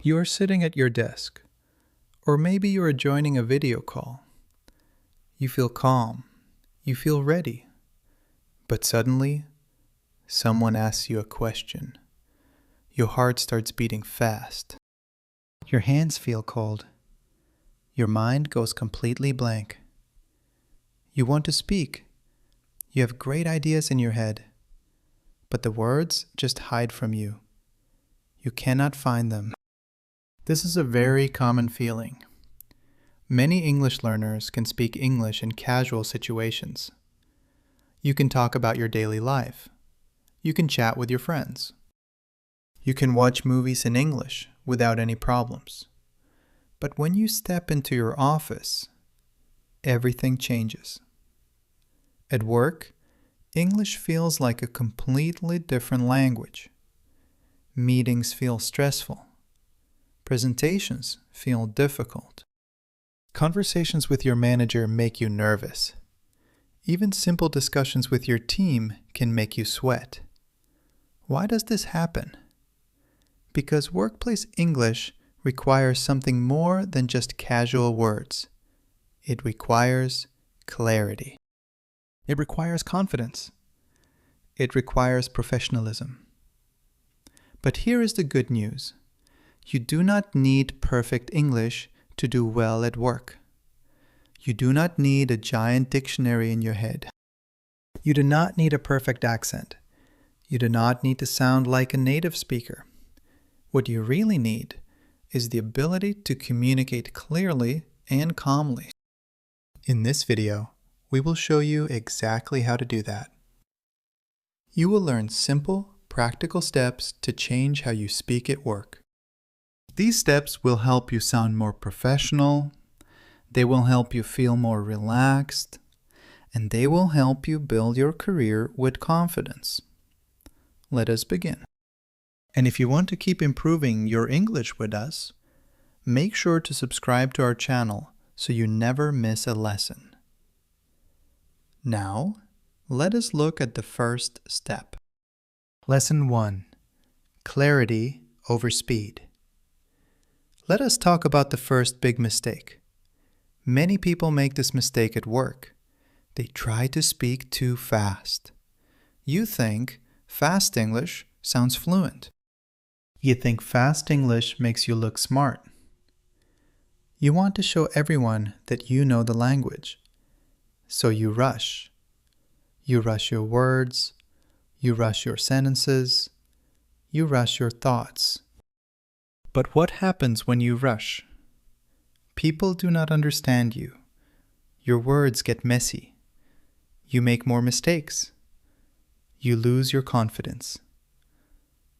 You are sitting at your desk, or maybe you are joining a video call. You feel calm, you feel ready, but suddenly, someone asks you a question. Your heart starts beating fast. Your hands feel cold. Your mind goes completely blank. You want to speak. You have great ideas in your head, but the words just hide from you. You cannot find them. This is a very common feeling. Many English learners can speak English in casual situations. You can talk about your daily life. You can chat with your friends. You can watch movies in English without any problems. But when you step into your office, everything changes. At work, English feels like a completely different language. Meetings feel stressful. Presentations feel difficult. Conversations with your manager make you nervous. Even simple discussions with your team can make you sweat. Why does this happen? Because workplace English requires something more than just casual words. It requires clarity. It requires confidence. It requires professionalism. But here is the good news. You do not need perfect English to do well at work. You do not need a giant dictionary in your head. You do not need a perfect accent. You do not need to sound like a native speaker. What you really need is the ability to communicate clearly and calmly. In this video, we will show you exactly how to do that. You will learn simple, practical steps to change how you speak at work. These steps will help you sound more professional, they will help you feel more relaxed, and they will help you build your career with confidence. Let us begin. And if you want to keep improving your English with us, make sure to subscribe to our channel so you never miss a lesson. Now, let us look at the first step. Lesson 1. Clarity over speed. Let us talk about the first big mistake. Many people make this mistake at work. They try to speak too fast. You think fast English sounds fluent. You think fast English makes you look smart. You want to show everyone that you know the language. So you rush. You rush your words. You rush your sentences. You rush your thoughts. But what happens when you rush? People do not understand you. Your words get messy. You make more mistakes. You lose your confidence.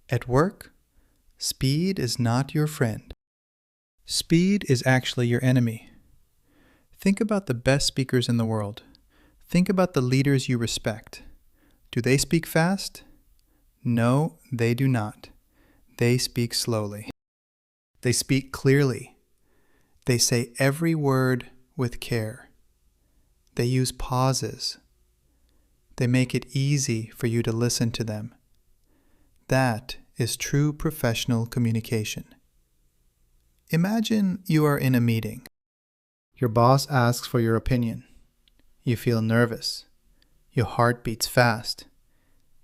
At work, speed is not your friend. Speed is actually your enemy. Think about the best speakers in the world. Think about the leaders you respect. Do they speak fast? No, they do not. They speak slowly. They speak clearly. They say every word with care. They use pauses. They make it easy for you to listen to them. That is true professional communication. Imagine you are in a meeting. Your boss asks for your opinion. You feel nervous. Your heart beats fast.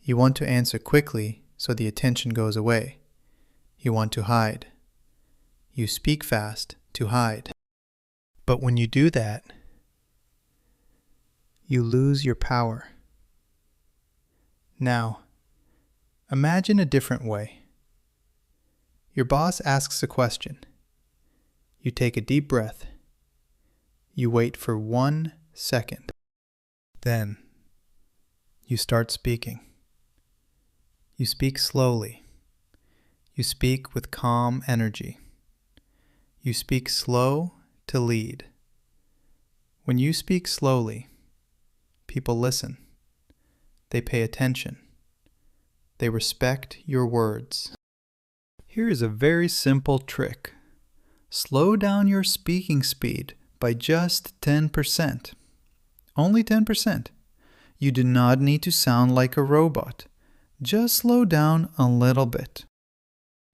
You want to answer quickly so the attention goes away. You want to hide. You speak fast to hide. But when you do that, you lose your power. Now, imagine a different way. Your boss asks a question. You take a deep breath. You wait for 1 second. Then, you start speaking. You speak slowly. You speak with calm energy. You speak slow to lead. When you speak slowly, people listen. They pay attention. They respect your words. Here is a very simple trick. Slow down your speaking speed by just 10%. Only 10%. You do not need to sound like a robot. Just slow down a little bit.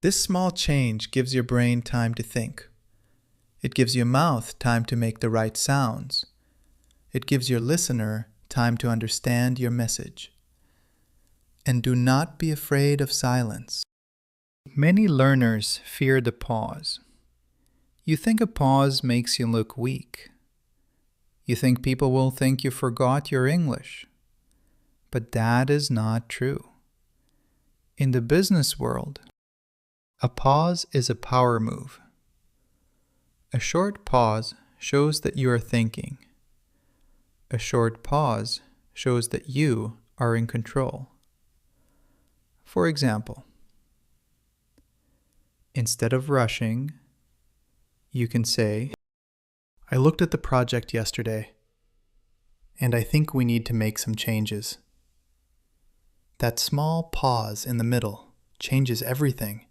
This small change gives your brain time to think. It gives your mouth time to make the right sounds. It gives your listener time to understand your message. And do not be afraid of silence. Many learners fear the pause. You think a pause makes you look weak. You think people will think you forgot your English. But that is not true. In the business world, a pause is a power move. A short pause shows that you are thinking. A short pause shows that you are in control. For example, instead of rushing, you can say, I looked at the project yesterday, and I think we need to make some changes. That small pause in the middle changes everything.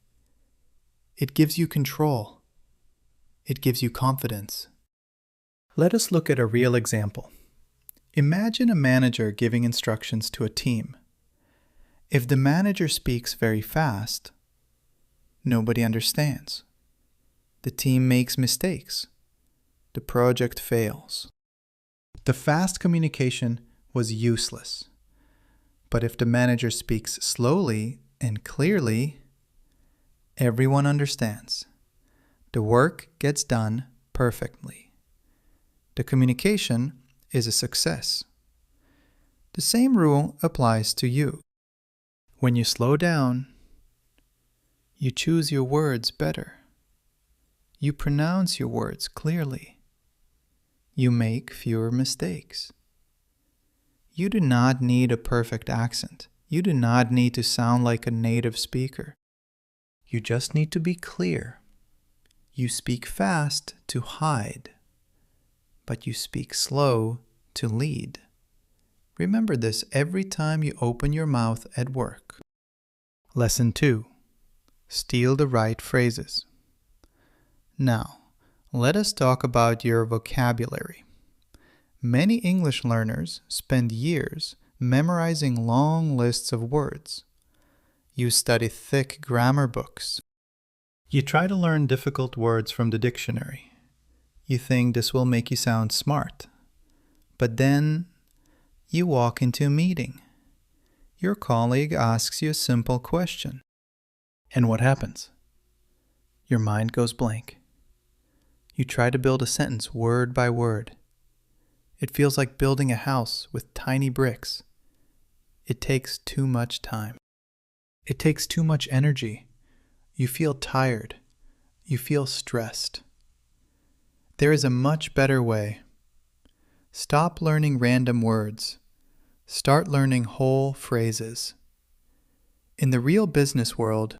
It gives you control. It gives you confidence. Let us look at a real example. Imagine a manager giving instructions to a team. If the manager speaks very fast, nobody understands. The team makes mistakes. The project fails. The fast communication was useless. But if the manager speaks slowly and clearly, everyone understands. The work gets done perfectly. The communication is a success. The same rule applies to you. When you slow down, you choose your words better. You pronounce your words clearly. You make fewer mistakes. You do not need a perfect accent. You do not need to sound like a native speaker. You just need to be clear. You speak fast to hide, but you speak slow to lead. Remember this every time you open your mouth at work. Lesson 2. Steal the right phrases. Now, let us talk about your vocabulary. Many English learners spend years memorizing long lists of words. You study thick grammar books. You try to learn difficult words from the dictionary. You think this will make you sound smart. But then you walk into a meeting. Your colleague asks you a simple question. And what happens? Your mind goes blank. You try to build a sentence word by word. It feels like building a house with tiny bricks. It takes too much time. It takes too much energy. You feel tired. You feel stressed. There is a much better way. Stop learning random words. Start learning whole phrases. In the real business world,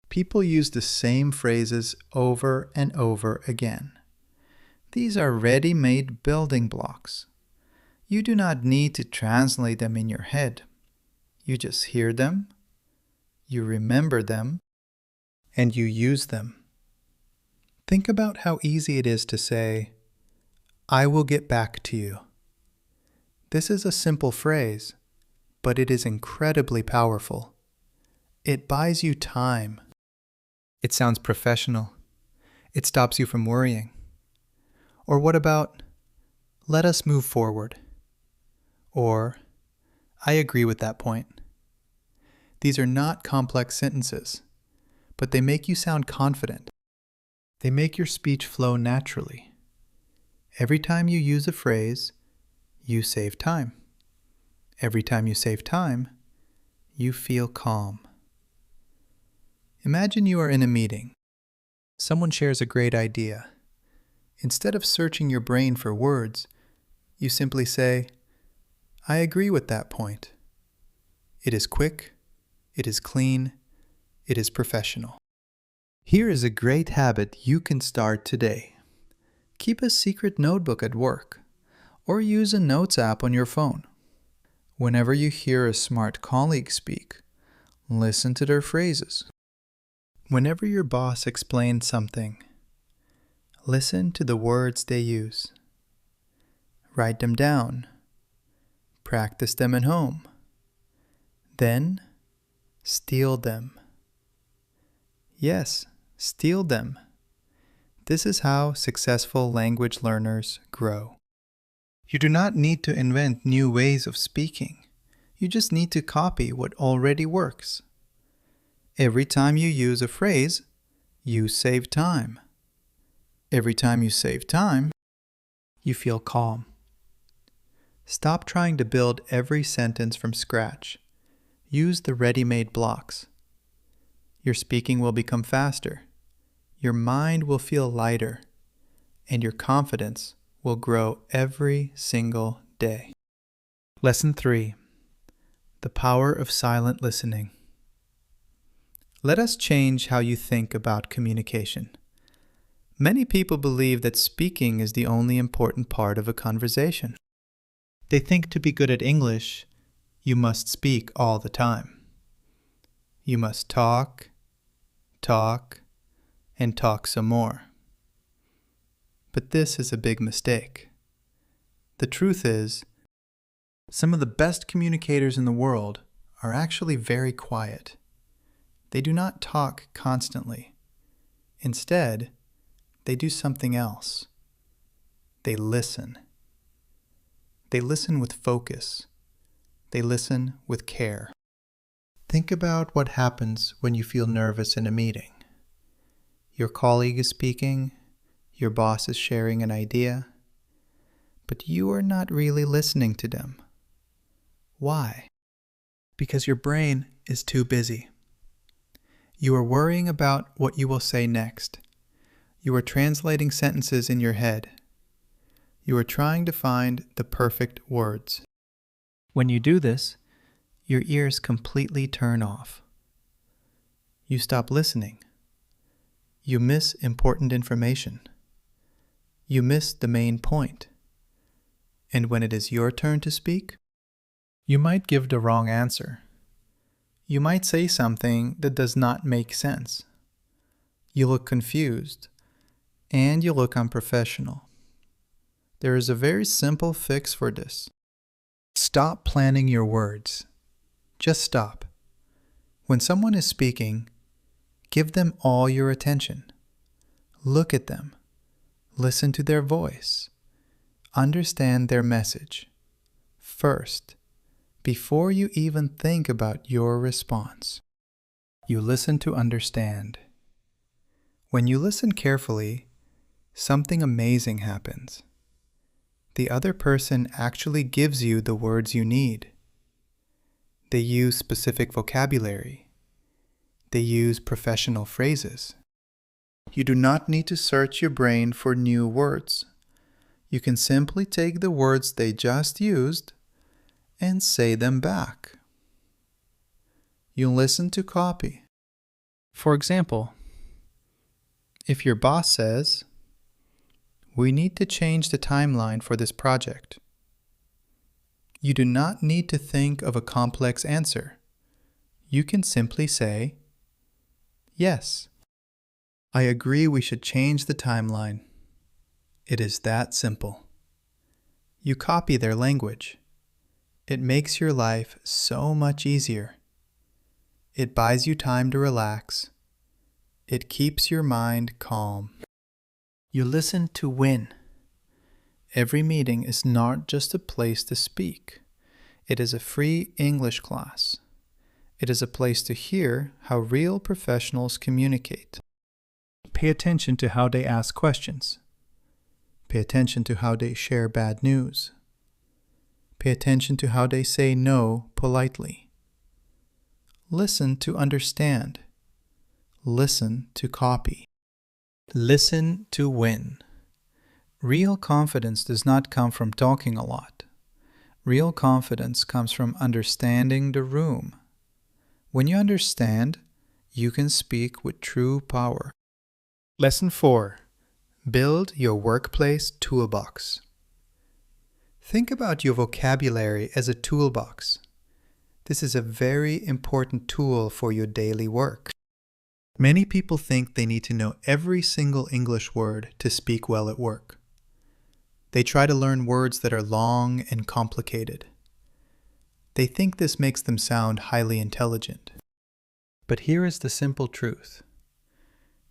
people use the same phrases over and over again. These are ready-made building blocks. You do not need to translate them in your head. You just hear them, you remember them, and you use them. Think about how easy it is to say, I will get back to you. This is a simple phrase, but it is incredibly powerful. It buys you time. It sounds professional. It stops you from worrying. Or what about, let us move forward? Or, I agree with that point. These are not complex sentences, but they make you sound confident. They make your speech flow naturally. Every time you use a phrase, you save time. Every time you save time, you feel calm. Imagine you are in a meeting. Someone shares a great idea. Instead of searching your brain for words, you simply say, I agree with that point. It is quick, it is clean, it is professional. Here is a great habit you can start today. Keep a secret notebook at work, or use a notes app on your phone. Whenever you hear a smart colleague speak, listen to their phrases. Whenever your boss explains something, listen to the words they use. Write them down. Practice them at home. Then, steal them. Yes, steal them. This is how successful language learners grow. You do not need to invent new ways of speaking. You just need to copy what already works. Every time you use a phrase, you save time. Every time you save time, you feel calm. Stop trying to build every sentence from scratch. Use the ready-made blocks. Your speaking will become faster. Your mind will feel lighter, and your confidence will grow every single day. Lesson 3. The power of silent listening. Let us change how you think about communication. Many people believe that speaking is the only important part of a conversation. They think to be good at English, you must speak all the time. You must talk, and talk some more. But this is a big mistake. The truth is, some of the best communicators in the world are actually very quiet. They do not talk constantly. Instead, they do something else. They listen. They listen with focus. They listen with care. Think about what happens when you feel nervous in a meeting. Your colleague is speaking, your boss is sharing an idea, but you are not really listening to them. Why? Because your brain is too busy. You are worrying about what you will say next. You are translating sentences in your head. You are trying to find the perfect words. When you do this, your ears completely turn off. You stop listening. You miss important information. You miss the main point. And when it is your turn to speak, you might give the wrong answer. You might say something that does not make sense. You look confused, and you look unprofessional. There is a very simple fix for this. Stop planning your words. Just stop. When someone is speaking, give them all your attention. Look at them. Listen to their voice. Understand their message. First, before you even think about your response. You listen to understand. When you listen carefully, something amazing happens. The other person actually gives you the words you need. They use specific vocabulary. They use professional phrases. You do not need to search your brain for new words. You can simply take the words they just used and say them back. You listen to copy. For example, if your boss says, "We need to change the timeline for this project," you do not need to think of a complex answer. You can simply say, "Yes, I agree we should change the timeline." It is that simple. You copy their language. It makes your life so much easier. It buys you time to relax. It keeps your mind calm. You listen to win. Every meeting is not just a place to speak. It is a free English class. It is a place to hear how real professionals communicate. Pay attention to how they ask questions. Pay attention to how they share bad news. Pay attention to how they say no politely. Listen to understand. Listen to copy. Listen to win. Real confidence does not come from talking a lot. Real confidence comes from understanding the room. When you understand, you can speak with true power. Lesson 4. Build your workplace toolbox. Think about your vocabulary as a toolbox. This is a very important tool for your daily work. Many people think they need to know every single English word to speak well at work. They try to learn words that are long and complicated. They think this makes them sound highly intelligent. But here is the simple truth.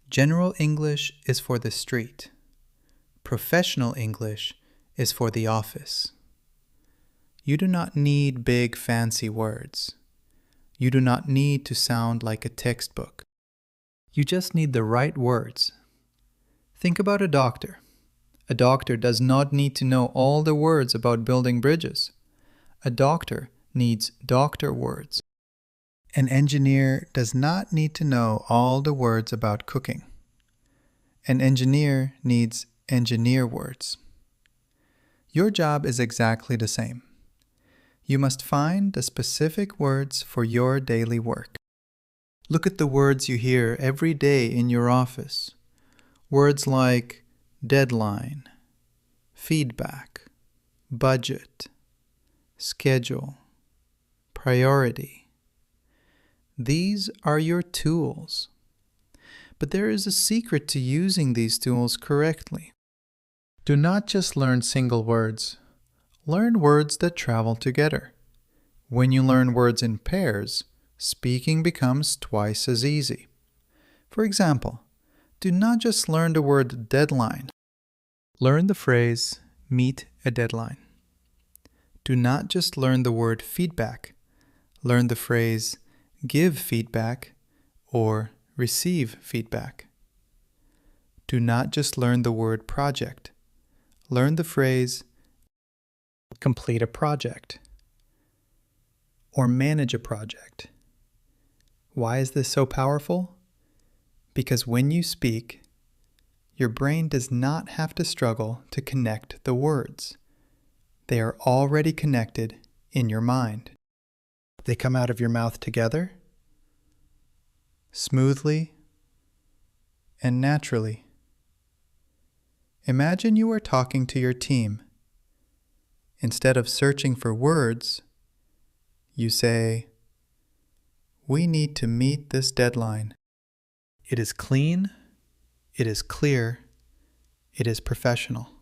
General English is for the street. Professional English is for the office. You do not need big fancy words. You do not need to sound like a textbook. You just need the right words. Think about a doctor. A doctor does not need to know all the words about building bridges. A doctor needs doctor words. An engineer does not need to know all the words about cooking. An engineer needs engineer words. Your job is exactly the same. You must find the specific words for your daily work. Look at the words you hear every day in your office. Words like deadline, feedback, budget, schedule, priority. These are your tools. But there is a secret to using these tools correctly. Do not just learn single words. Learn words that travel together. When you learn words in pairs, speaking becomes twice as easy. For example, do not just learn the word deadline. Learn the phrase, meet a deadline. Do not just learn the word feedback. Learn the phrase, give feedback or receive feedback. Do not just learn the word project. Learn the phrase, complete a project or manage a project. Why is this so powerful? Because when you speak, your brain does not have to struggle to connect the words. They are already connected in your mind. They come out of your mouth together, smoothly, and naturally. Imagine you are talking to your team. Instead of searching for words, you say, "We need to meet this deadline." It is clean, it is clear, it is professional.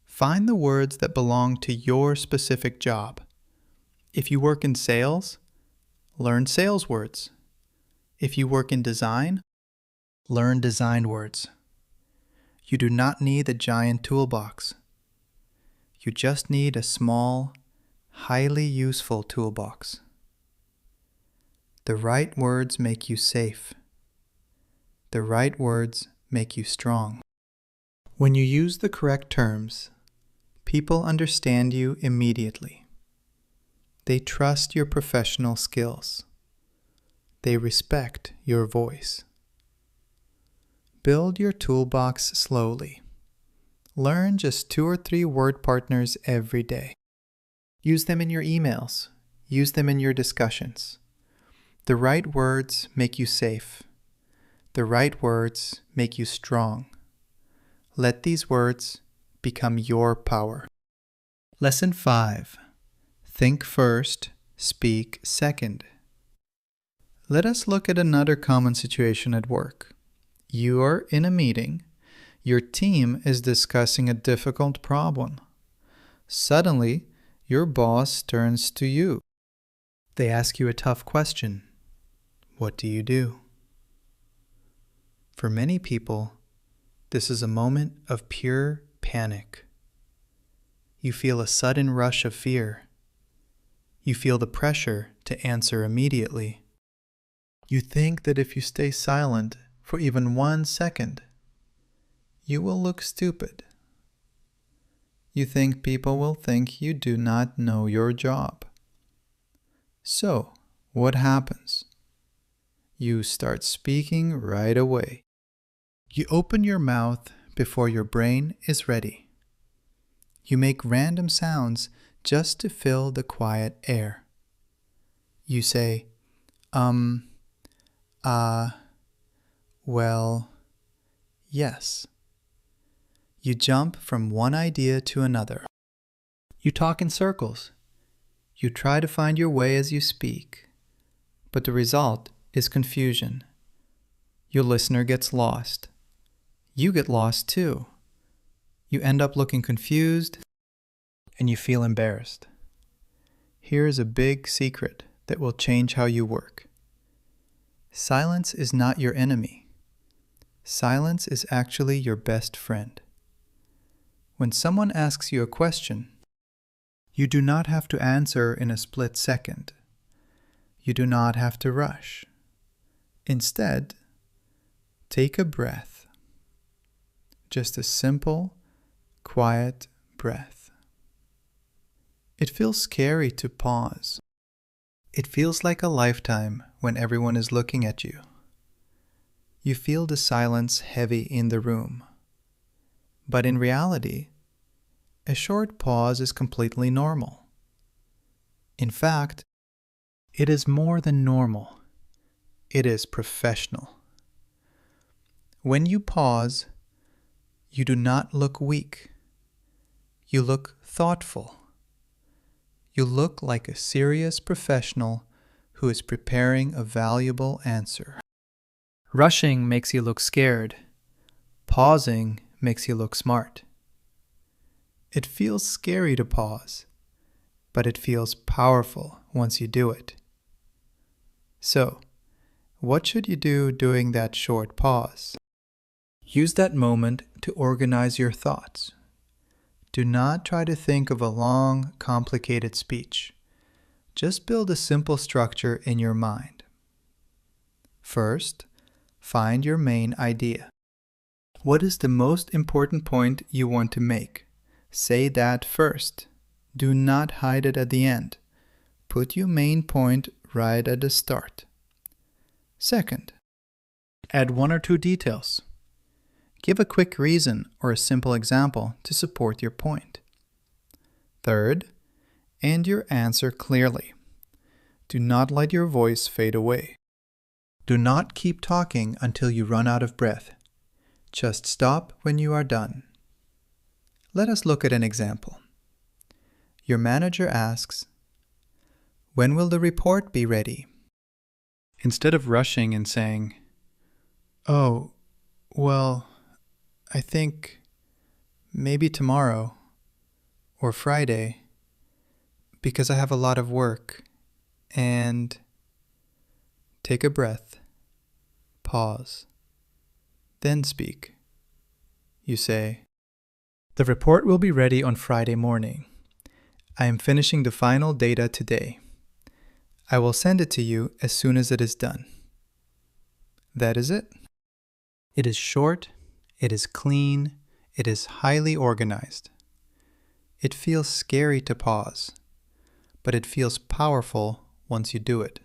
Find the words that belong to your specific job. If you work in sales, learn sales words. If you work in design, learn design words. You do not need a giant toolbox. You just need a small, highly useful toolbox. The right words make you safe. The right words make you strong. When you use the correct terms, people understand you immediately. They trust your professional skills. They respect your voice. Build your toolbox slowly. Learn just 2 or 3 word partners every day. Use them in your emails. Use them in your discussions. The right words make you safe. The right words make you strong. Let these words become your power. Lesson 5. Think first, speak second. Let us look at another common situation at work. You are in a meeting. Your team is discussing a difficult problem. Suddenly, your boss turns to you. They ask you a tough question. What do you do? For many people, this is a moment of pure panic. You feel a sudden rush of fear. You feel the pressure to answer immediately. You think that if you stay silent for even 1 second, you will look stupid. You think people will think you do not know your job. So, what happens? You start speaking right away. You open your mouth before your brain is ready. You make random sounds just to fill the quiet air. You say, well, yes. You jump from one idea to another. You talk in circles. You try to find your way as you speak, but the result is confusion. Your listener gets lost. You get lost too. You end up looking confused and you feel embarrassed. Here is a big secret that will change how you work. Silence is not your enemy. Silence is actually your best friend. When someone asks you a question, you do not have to answer in a split second. You do not have to rush. Instead, take a breath. Just a simple, quiet breath. It feels scary to pause. It feels like a lifetime when everyone is looking at you. You feel the silence heavy in the room. But in reality, a short pause is completely normal. In fact, it is more than normal. It is professional. When you pause, you do not look weak. You look thoughtful. You look like a serious professional who is preparing a valuable answer. Rushing makes you look scared. Pausing makes you look smart. It feels scary to pause, but it feels powerful once you do it. So, what should you do during that short pause? Use that moment to organize your thoughts. Do not try to think of a long, complicated speech. Just build a simple structure in your mind. First, find your main idea. What is the most important point you want to make? Say that first. Do not hide it at the end. Put your main point right at the start. Second, add 1 or 2 details. Give a quick reason or a simple example to support your point. Third, end your answer clearly. Do not let your voice fade away. Do not keep talking until you run out of breath. Just stop when you are done. Let us look at an example. Your manager asks, "When will the report be ready?" Instead of rushing and saying, "Oh, well, I think maybe tomorrow or Friday because I have a lot of work," and take a breath, pause, then speak. You say, "The report will be ready on Friday morning. I am finishing the final data today. I will send it to you as soon as it is done." That is it. It is short, it is clean, it is highly organized. It feels scary to pause, but it feels powerful once you do it.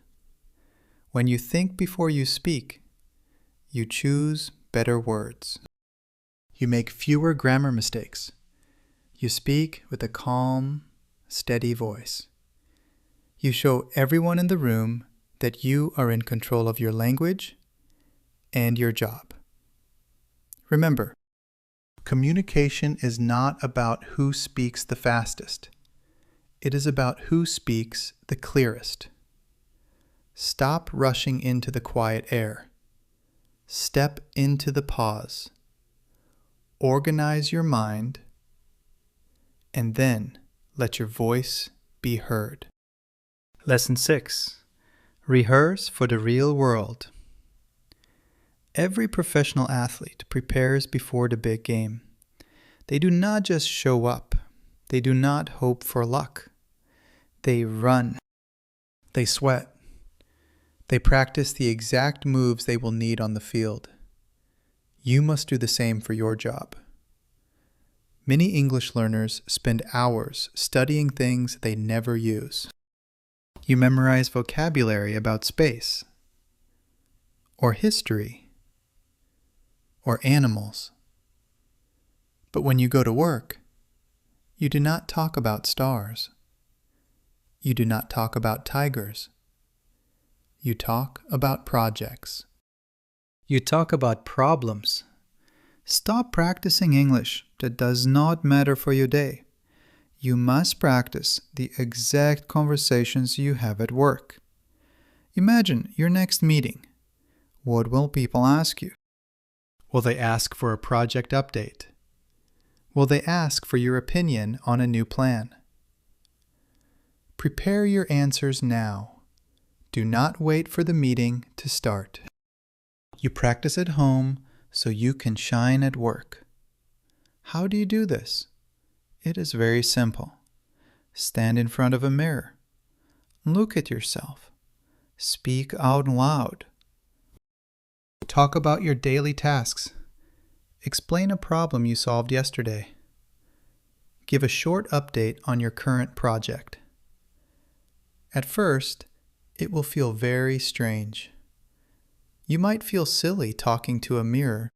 When you think before you speak, you choose better words. You make fewer grammar mistakes. You speak with a calm, steady voice. You show everyone in the room that you are in control of your language and your job. Remember, communication is not about who speaks the fastest. It is about who speaks the clearest. Stop rushing into the quiet air. Step into the pause. Organize your mind, and then let your voice be heard. Lesson 6. Rehearse for the real world. Every professional athlete prepares before the big game. They do not just show up. They do not hope for luck. They run. They sweat. They practice the exact moves they will need on the field. You must do the same for your job. Many English learners spend hours studying things they never use. You memorize vocabulary about space, or history, or animals. But when you go to work, you do not talk about stars. You do not talk about tigers. You talk about projects. You talk about problems. Stop practicing English that does not matter for your day. You must practice the exact conversations you have at work. Imagine your next meeting. What will people ask you? Will they ask for a project update? Will they ask for your opinion on a new plan? Prepare your answers now. Do not wait for the meeting to start. You practice at home so you can shine at work. How do you do this? It is very simple. Stand in front of a mirror. Look at yourself. Speak out loud. Talk about your daily tasks. Explain a problem you solved yesterday. Give a short update on your current project. At first, it will feel very strange. You might feel silly talking to a mirror.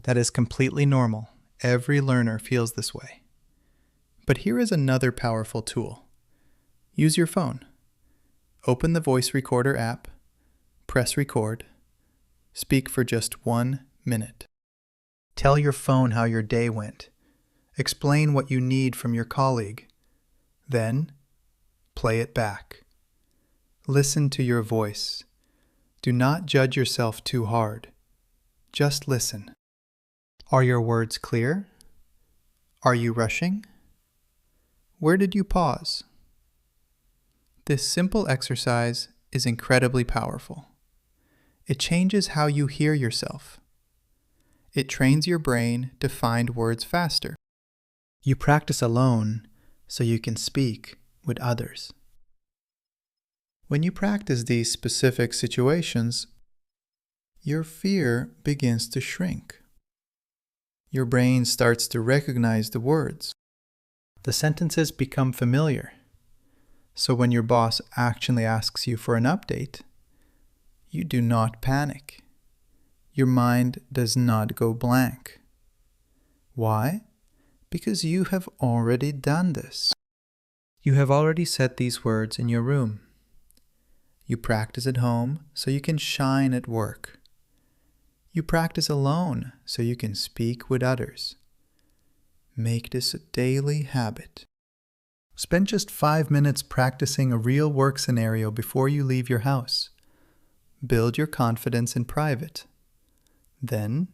That is completely normal. Every learner feels this way. But here is another powerful tool. Use your phone. Open the voice recorder app, press record, speak for just 1 minute. Tell your phone how your day went. Explain what you need from your colleague. Then, play it back. Listen to your voice. Do not judge yourself too hard. Just listen. Are your words clear? Are you rushing? Where did you pause? This simple exercise is incredibly powerful. It changes how you hear yourself. It trains your brain to find words faster. You practice alone so you can speak with others. When you practice these specific situations, your fear begins to shrink. Your brain starts to recognize the words. The sentences become familiar. So when your boss actually asks you for an update, you do not panic. Your mind does not go blank. Why? Because you have already done this. You have already said these words in your room. You practice at home so you can shine at work. You practice alone so you can speak with others. Make this a daily habit. Spend just 5 minutes practicing a real work scenario before you leave your house. Build your confidence in private. Then,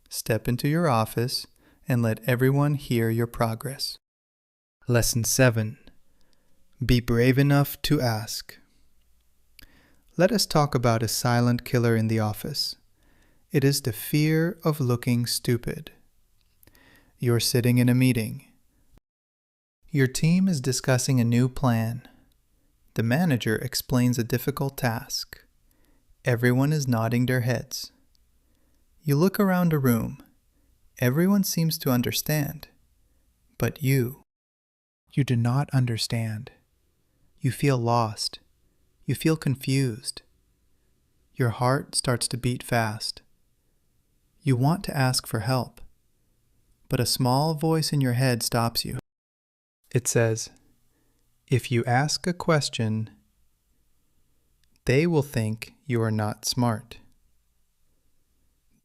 step into your office and let everyone hear your progress. Lesson 7. Be brave enough to ask. Let us talk about a silent killer in the office. It is the fear of looking stupid. You're sitting in a meeting. Your team is discussing a new plan. The manager explains a difficult task. Everyone is nodding their heads. You look around the room. Everyone seems to understand. But you do not understand. You feel lost. You feel confused. Your heart starts to beat fast. You want to ask for help, but a small voice in your head stops you. It says, if you ask a question, they will think you are not smart.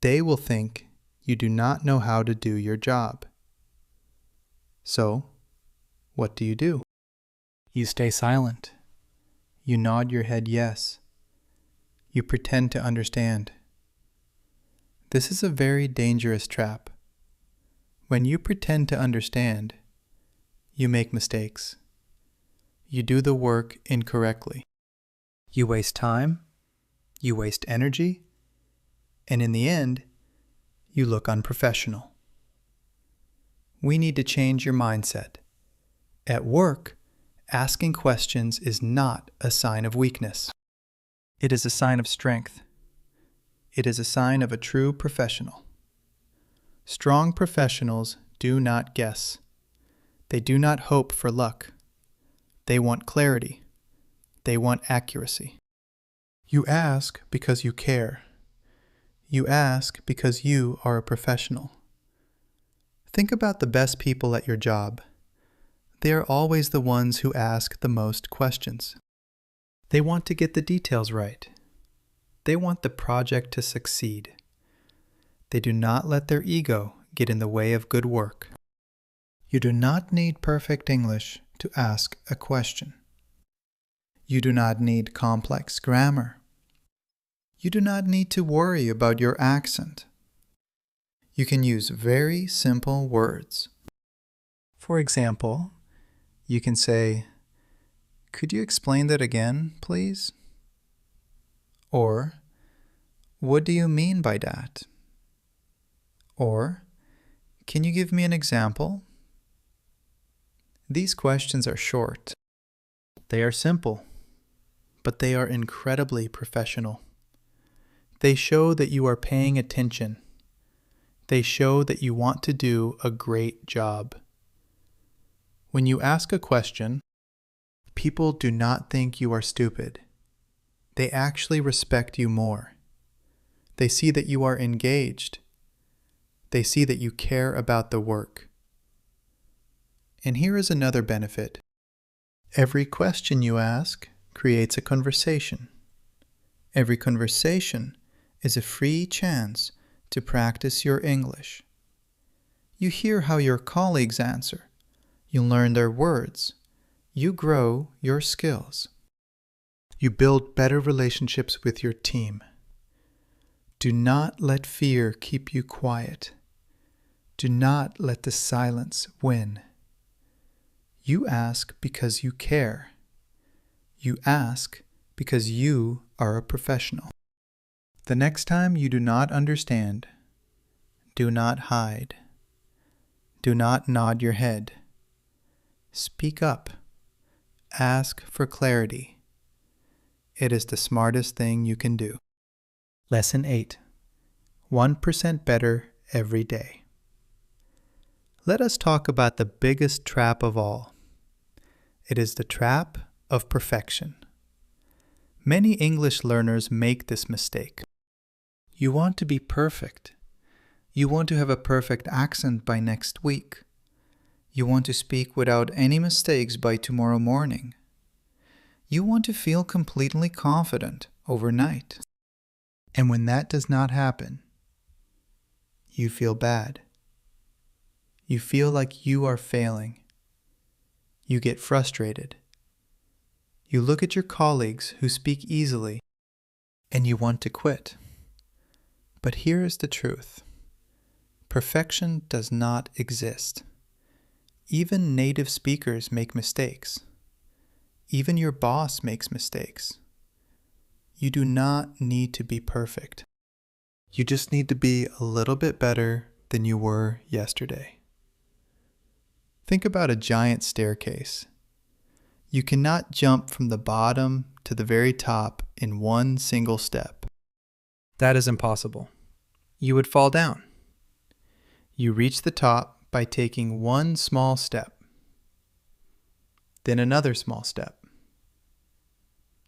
They will think you do not know how to do your job. So, what do? You stay silent. You nod your head yes. You pretend to understand. This is a very dangerous trap. When you pretend to understand, you make mistakes. You do the work incorrectly. You waste time, you waste energy, and in the end, you look unprofessional. We need to change your mindset. At work, asking questions is not a sign of weakness. It is a sign of strength. It is a sign of a true professional. Strong professionals do not guess. They do not hope for luck. They want clarity. They want accuracy. You ask because you care. You ask because you are a professional. Think about the best people at your job. They are always the ones who ask the most questions. They want to get the details right. They want the project to succeed. They do not let their ego get in the way of good work. You do not need perfect English to ask a question. You do not need complex grammar. You do not need to worry about your accent. You can use very simple words. For example, you can say, "Could you explain that again, please?" Or, "What do you mean by that?" Or, can you give me an example? These questions are short. They are simple, but they are incredibly professional. They show that you are paying attention. They show that you want to do a great job. When you ask a question, people do not think you are stupid. They actually respect you more. They see that you are engaged. They see that you care about the work. And here is another benefit. Every question you ask creates a conversation. Every conversation is a free chance to practice your English. You hear how your colleagues answer. You learn their words. You grow your skills. You build better relationships with your team. Do not let fear keep you quiet. Do not let the silence win. You ask because you care. You ask because you are a professional. The next time you do not understand, do not hide. Do not nod your head. Speak up. Ask for clarity. It is the smartest thing you can do. Lesson 8. 1% better every day. Let us talk about the biggest trap of all. It is the trap of perfection. Many English learners make this mistake. You want to be perfect. You want to have a perfect accent by next week. You want to speak without any mistakes by tomorrow morning. You want to feel completely confident overnight. And when that does not happen, you feel bad. You feel like you are failing. You get frustrated. You look at your colleagues who speak easily, and you want to quit. But here is the truth. Perfection does not exist. Even native speakers make mistakes. Even your boss makes mistakes. You do not need to be perfect. You just need to be a little bit better than you were yesterday. Think about a giant staircase. You cannot jump from the bottom to the very top in one single step. That is impossible. You would fall down. You reach the top by taking one small step, then another small step,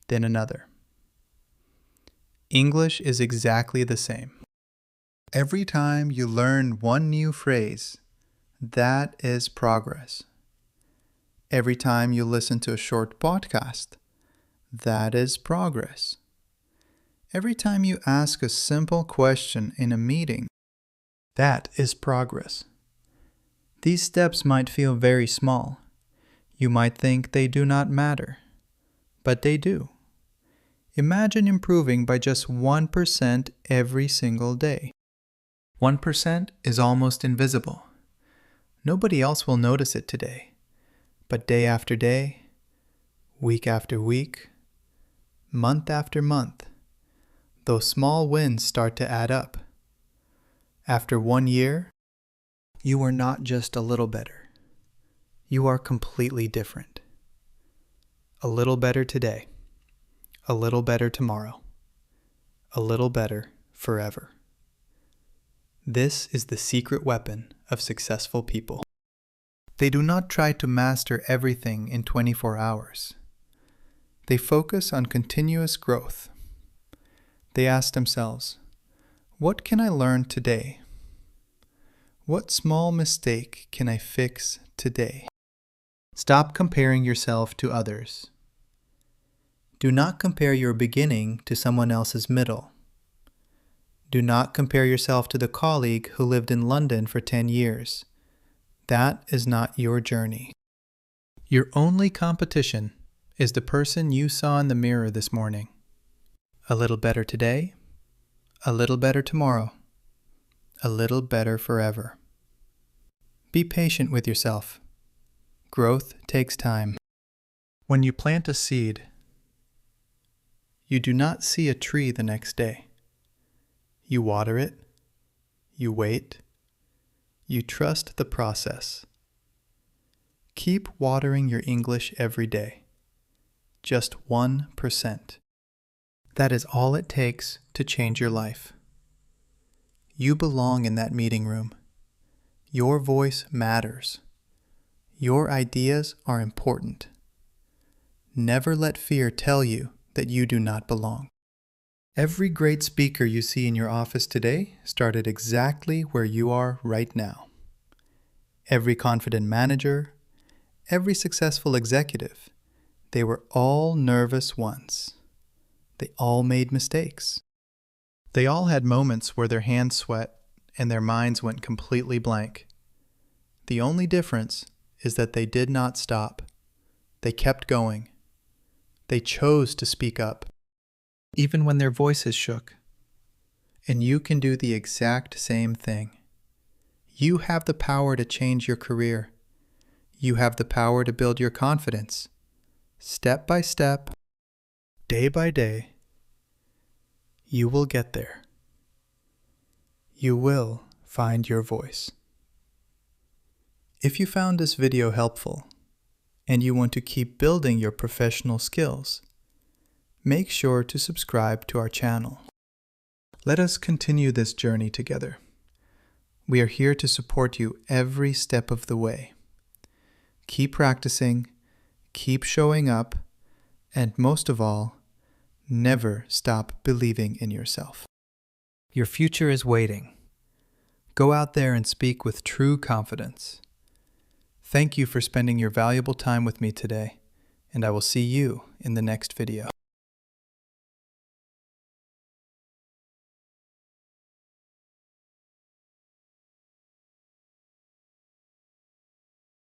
then another. English is exactly the same. Every time you learn one new phrase, that is progress. Every time you listen to a short podcast, that is progress. Every time you ask a simple question in a meeting, that is progress. These steps might feel very small. You might think they do not matter, but they do. Imagine improving by just 1% every single day. 1% is almost invisible. Nobody else will notice it today. But day after day, week after week, month after month, those small wins start to add up. After 1 year, you are not just a little better. You are completely different. A little better today. A little better tomorrow. A little better forever. This is the secret weapon of successful people. They do not try to master everything in 24 hours. They focus on continuous growth. They ask themselves, what can I learn today? What small mistake can I fix today? Stop comparing yourself to others. Do not compare your beginning to someone else's middle. Do not compare yourself to the colleague who lived in London for 10 years. That is not your journey. Your only competition is the person you saw in the mirror this morning. A little better today, a little better tomorrow, a little better forever. Be patient with yourself. Growth takes time. When you plant a seed, you do not see a tree the next day. You water it, you wait, You trust the process. Keep watering your English every day. Just 1%. That is all it takes to change your life. You belong in that meeting room. Your voice matters. Your ideas are important. Never let fear tell you that you do not belong. Every great speaker you see in your office today started exactly where you are right now. Every confident manager, every successful executive, they were all nervous once. They all made mistakes. They all had moments where their hands sweat and their minds went completely blank. The only difference is that they did not stop. They kept going. They chose to speak up, even when their voices shook. And you can do the exact same thing. You have the power to change your career. You have the power to build your confidence. Step by step, day by day, you will get there. You will find your voice. If you found this video helpful and you want to keep building your professional skills, make sure to subscribe to our channel. Let us continue this journey together. We are here to support you every step of the way. Keep practicing, keep showing up, and most of all, never stop believing in yourself. Your future is waiting. Go out there and speak with true confidence. Thank you for spending your valuable time with me today, and I will see you in the next video.